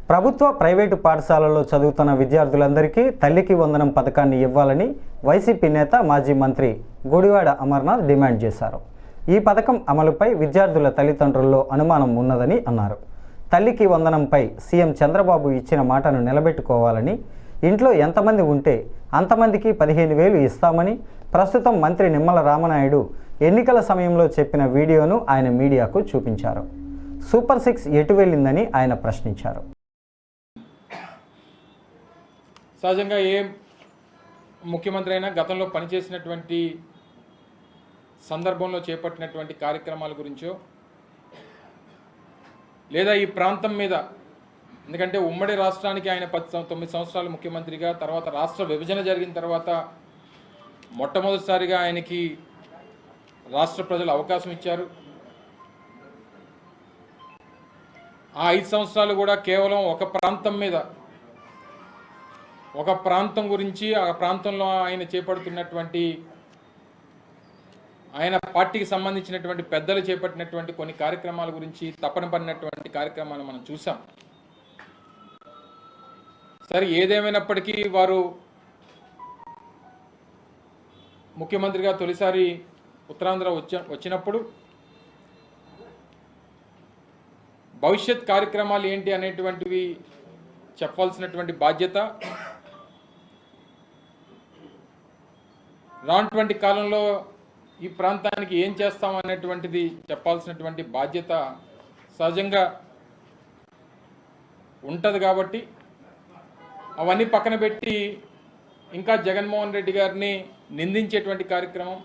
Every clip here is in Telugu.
ప్రభుత్వ ప్రైవేటు పాఠశాలల్లో చదువుతున్న విద్యార్థులందరికీ తల్లికి వందనం పథకాన్ని ఇవ్వాలని వైసీపీ నేత మాజీ మంత్రి గుడివాడ అమర్నాథ్ డిమాండ్ చేశారు. ఈ పథకం అమలుపై విద్యార్థుల తల్లిదండ్రుల్లో అనుమానం ఉన్నదని అన్నారు. తల్లికి వందనంపై సీఎం చంద్రబాబు ఇచ్చిన మాటను నిలబెట్టుకోవాలని, ఇంట్లో ఎంతమంది ఉంటే అంతమందికి 15,000 ఇస్తామని ప్రస్తుతం మంత్రి నిమ్మల రామనాయుడు ఎన్నికల సమయంలో చెప్పిన వీడియోను ఆయన మీడియాకు చూపించారు. సూపర్ 6 ఎటు వెళ్ళిందని ఆయన ప్రశ్నించారు. సహజంగా ఏ ముఖ్యమంత్రి అయినా గతంలో పనిచేసినటువంటి సందర్భంలో చేపట్టినటువంటి కార్యక్రమాల గురించో లేదా ఈ ప్రాంతం మీద, ఎందుకంటే ఉమ్మడి రాష్ట్రానికి ఆయన 9 సంవత్సరాలు ముఖ్యమంత్రిగా, తర్వాత రాష్ట్ర విభజన జరిగిన తర్వాత మొట్టమొదటిసారిగా ఆయనకి రాష్ట్ర ప్రజలు అవకాశం ఇచ్చారు. ఆ 5 సంవత్సరాలు కూడా కేవలం ఒక ప్రాంతం మీద, ఒక ప్రాంతం గురించి, ఆ ప్రాంతంలో ఆయన చేపడుతున్నటువంటి, ఆయన పార్టీకి సంబంధించినటువంటి పెద్దలు చేపట్టినటువంటి కొన్ని కార్యక్రమాల గురించి తపన పడినటువంటి కార్యక్రమాలు మనం చూసాం. సరే, ఏదేమైనప్పటికీ వారు ముఖ్యమంత్రిగా తొలిసారి ఉత్తరాంధ్ర వచ్చినప్పుడు భవిష్యత్ కార్యక్రమాలు ఏంటి అనేటువంటివి చెప్పాల్సినటువంటి బాధ్యత, రానటువంటి కాలంలో ఈ ప్రాంతానికి ఏం చేస్తాం అనేటువంటిది చెప్పాల్సినటువంటి బాధ్యత సహజంగా ఉంటుంది. కాబట్టి అవన్నీ పక్కన పెట్టి ఇంకా జగన్మోహన్ రెడ్డి గారిని నిందించేటువంటి కార్యక్రమం,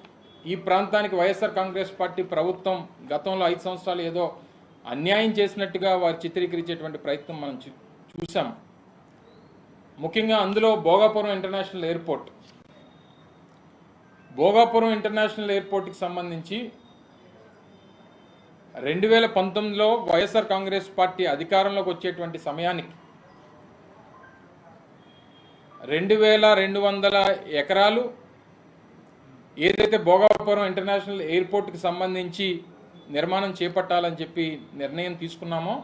ఈ ప్రాంతానికి వైఎస్ఆర్ కాంగ్రెస్ పార్టీ ప్రభుత్వం గతంలో 5 సంవత్సరాలు ఏదో అన్యాయం చేసినట్టుగా వారు చిత్రీకరించేటువంటి ప్రయత్నం మనం చూసాం. ముఖ్యంగా అందులో Bhogapuram international airport, Bhogapuram international ఎయిర్పోర్ట్కి సంబంధించి 2019లో వైఎస్ఆర్ కాంగ్రెస్ పార్టీ అధికారంలోకి వచ్చేటువంటి సమయానికి 2,200 ఎకరాలు ఏదైతే భోగాపురం ఇంటర్నేషనల్ ఎయిర్పోర్ట్కి సంబంధించి నిర్మాణం చేపట్టాలని చెప్పి నిర్ణయం తీసుకున్నామో,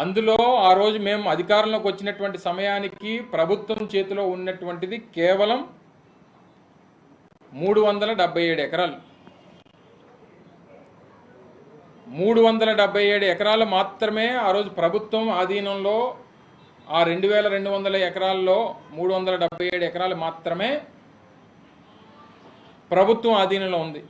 అందులో ఆ రోజు మేము అధికారంలోకి వచ్చినటువంటి సమయానికి ప్రభుత్వం చేతిలో ఉన్నటువంటిది కేవలం 377 ఎకరాలు. 377 ఎకరాలు మాత్రమే ఆ రోజు ప్రభుత్వం ఆధీనంలో, ఆ 2,200 ఎకరాల్లో 377 ఎకరాలు మాత్రమే ప్రభుత్వం ఆధీనంలో ఉంది.